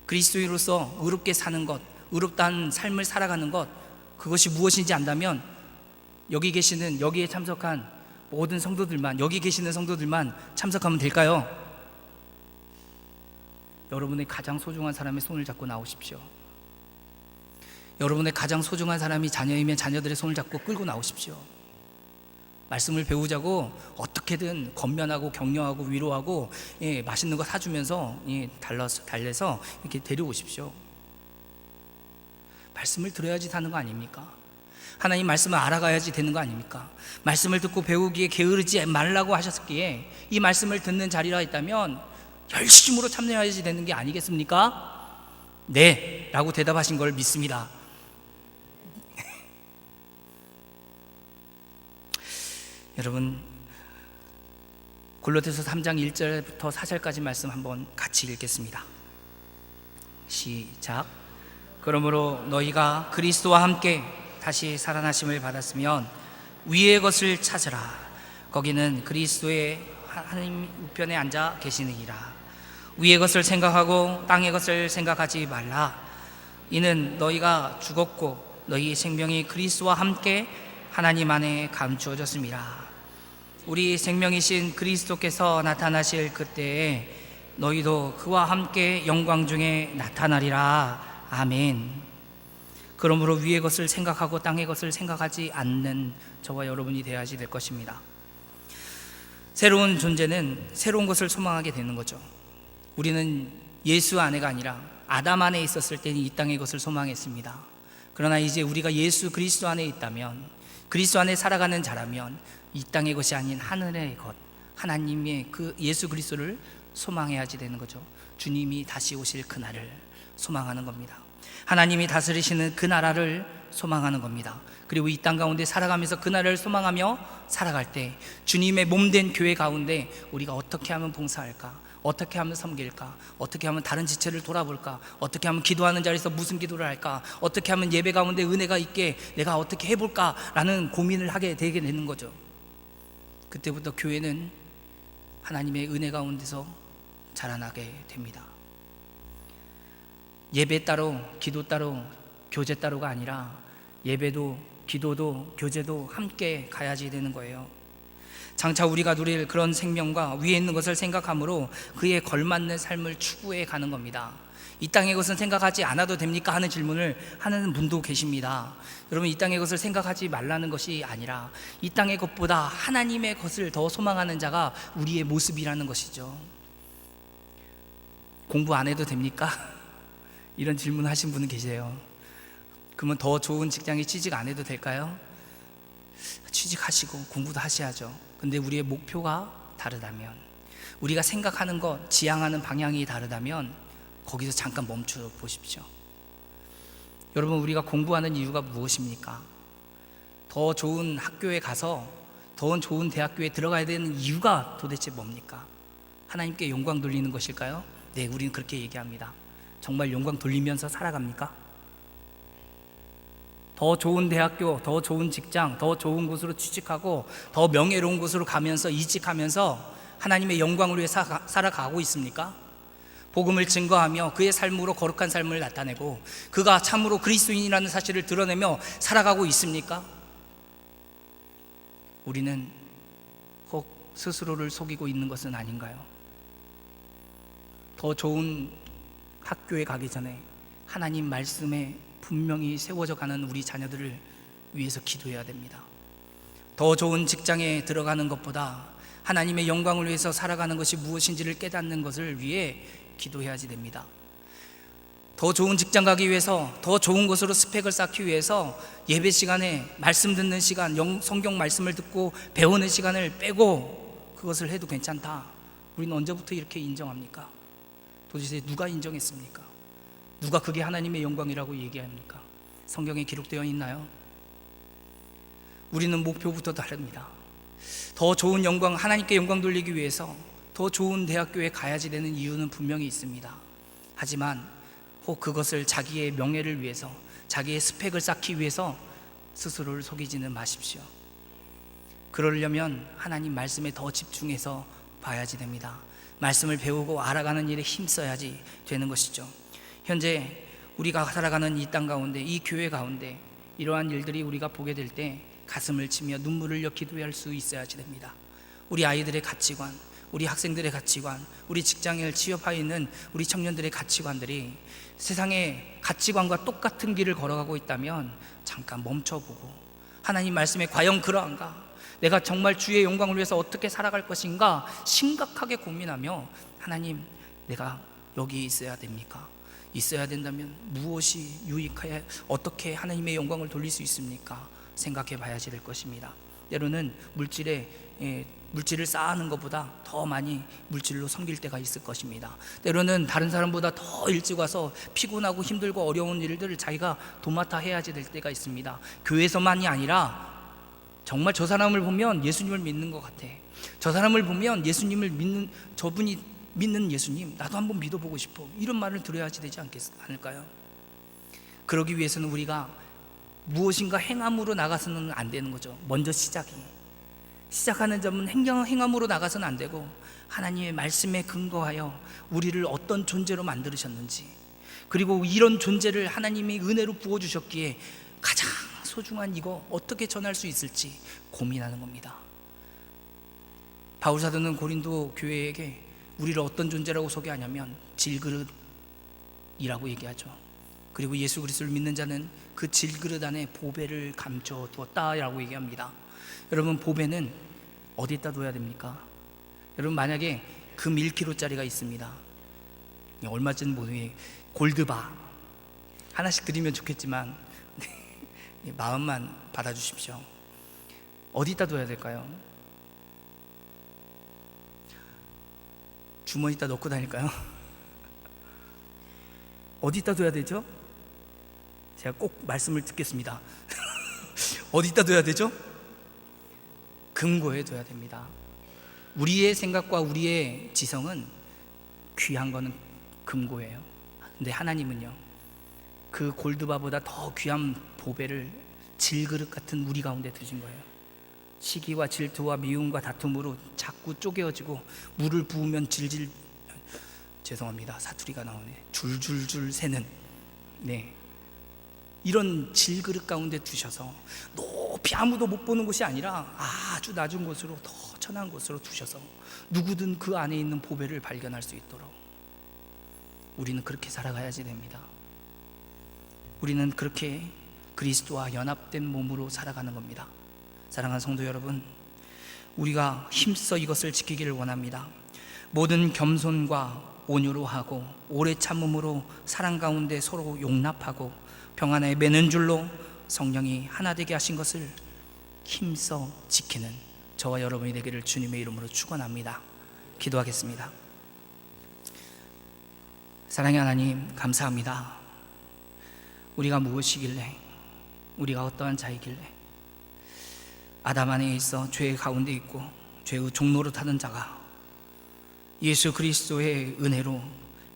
그리스도인으로서 의롭게 사는 것, 의롭다는 삶을 살아가는 것, 그것이 무엇인지 안다면 여기에 참석한 모든 성도들만, 여기 계시는 성도들만 참석하면 될까요? 여러분의 가장 소중한 사람의 손을 잡고 나오십시오. 여러분의 가장 소중한 사람이 자녀이면 자녀들의 손을 잡고 끌고 나오십시오. 말씀을 배우자고 어떻게든 권면하고 격려하고 위로하고 맛있는 거 사주면서 달래서 이렇게 데려오십시오. 말씀을 들어야지 사는 거 아닙니까? 하나님 말씀을 알아가야지 되는 거 아닙니까? 말씀을 듣고 배우기에 게으르지 말라고 하셨기에 이 말씀을 듣는 자리라 있다면 열심으로 참여해야지 되는 게 아니겠습니까? 네 라고 대답하신 걸 믿습니다. 여러분, 골로새서 3장 1절부터 4절까지 말씀 한번 같이 읽겠습니다. 시작. 그러므로 너희가 그리스도와 함께 다시 살아나심을 받았으면 위의 것을 찾으라. 거기는 그리스도의 하나님 우편에 앉아 계시느니라. 위의 것을 생각하고 땅의 것을 생각하지 말라. 이는 너희가 죽었고 너희 생명이 그리스도와 함께 하나님 안에 감추어졌습니다. 우리 생명이신 그리스도께서 나타나실 그때에 너희도 그와 함께 영광 중에 나타나리라. 아멘. 그러므로 위의 것을 생각하고 땅의 것을 생각하지 않는 저와 여러분이 되어야지 될 것입니다. 새로운 존재는 새로운 것을 소망하게 되는 거죠. 우리는 예수 안에가 아니라 아담 안에 있었을 때는 이 땅의 것을 소망했습니다. 그러나 이제 우리가 예수 그리스도 안에 있다면, 그리스도 안에 살아가는 자라면 이 땅의 것이 아닌 하늘의 것, 하나님의 그 예수 그리스도를 소망해야지 되는 거죠. 주님이 다시 오실 그날을 소망하는 겁니다. 하나님이 다스리시는 그 나라를 소망하는 겁니다. 그리고 이 땅 가운데 살아가면서 그 나라를 소망하며 살아갈 때 주님의 몸된 교회 가운데 우리가 어떻게 하면 봉사할까? 어떻게 하면 섬길까? 어떻게 하면 다른 지체를 돌아볼까? 어떻게 하면 기도하는 자리에서 무슨 기도를 할까? 어떻게 하면 예배 가운데 은혜가 있게 내가 어떻게 해볼까? 라는 고민을 하게 되게 되는 거죠. 그때부터 교회는 하나님의 은혜 가운데서 자라나게 됩니다. 예배 따로, 기도 따로, 교제 따로가 아니라 예배도, 기도도, 교제도 함께 가야지 되는 거예요. 장차 우리가 누릴 그런 생명과 위에 있는 것을 생각함으로 그에 걸맞는 삶을 추구해 가는 겁니다. 이 땅의 것은 생각하지 않아도 됩니까? 하는 질문을 하는 분도 계십니다. 여러분, 이 땅의 것을 생각하지 말라는 것이 아니라 이 땅의 것보다 하나님의 것을 더 소망하는 자가 우리의 모습이라는 것이죠. 공부 안 해도 됩니까? 이런 질문 하신 분은 계세요. 그러면 더 좋은 직장에 취직 안 해도 될까요? 취직하시고 공부도 하셔야죠. 근데 우리의 목표가 다르다면, 우리가 생각하는 것, 지향하는 방향이 다르다면 거기서 잠깐 멈춰 보십시오. 여러분, 우리가 공부하는 이유가 무엇입니까? 더 좋은 학교에 가서 더 좋은 대학교에 들어가야 되는 이유가 도대체 뭡니까? 하나님께 영광 돌리는 것일까요? 네, 우리는 그렇게 얘기합니다. 정말 영광 돌리면서 살아갑니까? 더 좋은 대학교, 더 좋은 직장, 더 좋은 곳으로 취직하고 더 명예로운 곳으로 가면서 이직하면서 하나님의 영광을 위해 살아가고 있습니까? 복음을 증거하며 그의 삶으로 거룩한 삶을 나타내고 그가 참으로 그리스도인이라는 사실을 드러내며 살아가고 있습니까? 우리는 혹 스스로를 속이고 있는 것은 아닌가요? 더 좋은 학교에 가기 전에 하나님 말씀에 분명히 세워져 가는 우리 자녀들을 위해서 기도해야 됩니다. 더 좋은 직장에 들어가는 것보다 하나님의 영광을 위해서 살아가는 것이 무엇인지를 깨닫는 것을 위해 기도해야지 됩니다. 더 좋은 직장 가기 위해서, 더 좋은 것으로 스펙을 쌓기 위해서 예배 시간에 말씀 듣는 시간, 성경 말씀을 듣고 배우는 시간을 빼고 그것을 해도 괜찮다. 우리는 언제부터 이렇게 인정합니까? 도대체 누가 인정했습니까? 누가 그게 하나님의 영광이라고 얘기합니까? 성경에 기록되어 있나요? 우리는 목표부터 다릅니다. 더 좋은 영광, 하나님께 영광 돌리기 위해서 더 좋은 대학교에 가야지 되는 이유는 분명히 있습니다. 하지만 혹 그것을 자기의 명예를 위해서, 자기의 스펙을 쌓기 위해서 스스로를 속이지는 마십시오. 그러려면 하나님 말씀에 더 집중해서 봐야지 됩니다. 말씀을 배우고 알아가는 일에 힘써야지 되는 것이죠. 현재 우리가 살아가는 이 땅 가운데, 이 교회 가운데 이러한 일들이 우리가 보게 될 때 가슴을 치며 눈물을 흘려 기도할 수 있어야지 됩니다. 우리 아이들의 가치관, 우리 학생들의 가치관, 우리 직장에 취업하여 있는 우리 청년들의 가치관들이 세상의 가치관과 똑같은 길을 걸어가고 있다면 잠깐 멈춰보고 하나님 말씀에 과연 그러한가? 내가 정말 주의 영광을 위해서 어떻게 살아갈 것인가? 심각하게 고민하며 하나님, 내가 여기 있어야 됩니까? 있어야 된다면 무엇이 유익하여 어떻게 하나님의 영광을 돌릴 수 있습니까? 생각해 봐야지 될 것입니다. 때로는 물질을 쌓아하는 것보다 더 많이 물질로 섬길 때가 있을 것입니다. 때로는 다른 사람보다 더 일찍 와서 피곤하고 힘들고 어려운 일들을 자기가 도맡아 해야지 될 때가 있습니다. 교회에서만이 아니라 정말 저 사람을 보면 예수님을 믿는 것 같아. 저 사람을 보면 예수님을 믿는, 저분이 믿는 예수님, 나도 한번 믿어보고 싶어. 이런 말을 들어야지 되지 않을까요? 그러기 위해서는 우리가 무엇인가 행함으로 나가서는 안 되는 거죠. 먼저 시작하는 점은 행함으로 나가서는 안 되고 하나님의 말씀에 근거하여 우리를 어떤 존재로 만들으셨는지, 그리고 이런 존재를 하나님이 은혜로 부어주셨기에 가장 소중한 이거 어떻게 전할 수 있을지 고민하는 겁니다. 바울 사도는 고린도 교회에게 우리를 어떤 존재라고 소개하냐면 질그릇이라고 얘기하죠. 그리고 예수 그리스도를 믿는 자는 그 질그릇 안에 보배를 감춰 두었다라고 얘기합니다. 여러분, 보배는 어디에다 둬야 됩니까? 여러분, 만약에 금 1kg짜리가 있습니다. 얼마쯤 모르게 골드바 하나씩 드리면 좋겠지만 마음만 받아주십시오. 어디다 둬야 될까요? 주머니에다 넣고 다닐까요? 어디다 둬야 되죠? 제가 꼭 말씀을 듣겠습니다. 어디다 둬야 되죠? 금고에 둬야 됩니다. 우리의 생각과 우리의 지성은 귀한 거는 금고예요. 근데 하나님은요, 그 골드바보다 더 귀한 보배를 질그릇 같은 우리 가운데 두신 거예요. 시기와 질투와 미움과 다툼으로 자꾸 쪼개어지고 물을 부으면 질질, 죄송합니다, 사투리가 나오네, 줄줄줄 새는, 네, 이런 질그릇 가운데 두셔서 높이 아무도 못 보는 곳이 아니라 아주 낮은 곳으로, 더 천한 곳으로 두셔서 누구든 그 안에 있는 보배를 발견할 수 있도록 우리는 그렇게 살아가야지 됩니다. 우리는 그렇게 그리스도와 연합된 몸으로 살아가는 겁니다. 사랑하는 성도 여러분, 우리가 힘써 이것을 지키기를 원합니다. 모든 겸손과 온유로 하고 오래 참음으로 사랑 가운데 서로 용납하고 평안에 매는 줄로 성령이 하나 되게 하신 것을 힘써 지키는 저와 여러분이 되기를 주님의 이름으로 축원합니다. 기도하겠습니다. 사랑의 하나님, 감사합니다. 우리가 무엇이길래, 우리가 어떠한 자이길래 아담 안에 있어 죄의 가운데 있고 죄의 종로로 타는 자가 예수 그리스도의 은혜로,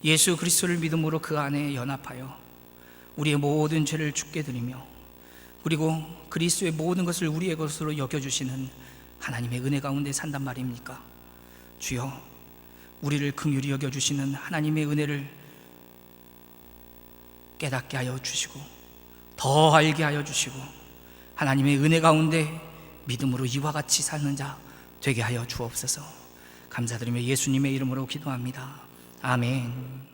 예수 그리스도를 믿음으로 그 안에 연합하여 우리의 모든 죄를 죽게 드리며, 그리고 그리스도의 모든 것을 우리의 것으로 여겨주시는 하나님의 은혜 가운데 산단 말입니까? 주여, 우리를 긍휼히 여겨주시는 하나님의 은혜를 깨닫게 하여 주시고 더 알게 하여 주시고 하나님의 은혜 가운데 믿음으로 이와 같이 사는 자 되게 하여 주옵소서. 감사드리며 예수님의 이름으로 기도합니다. 아멘.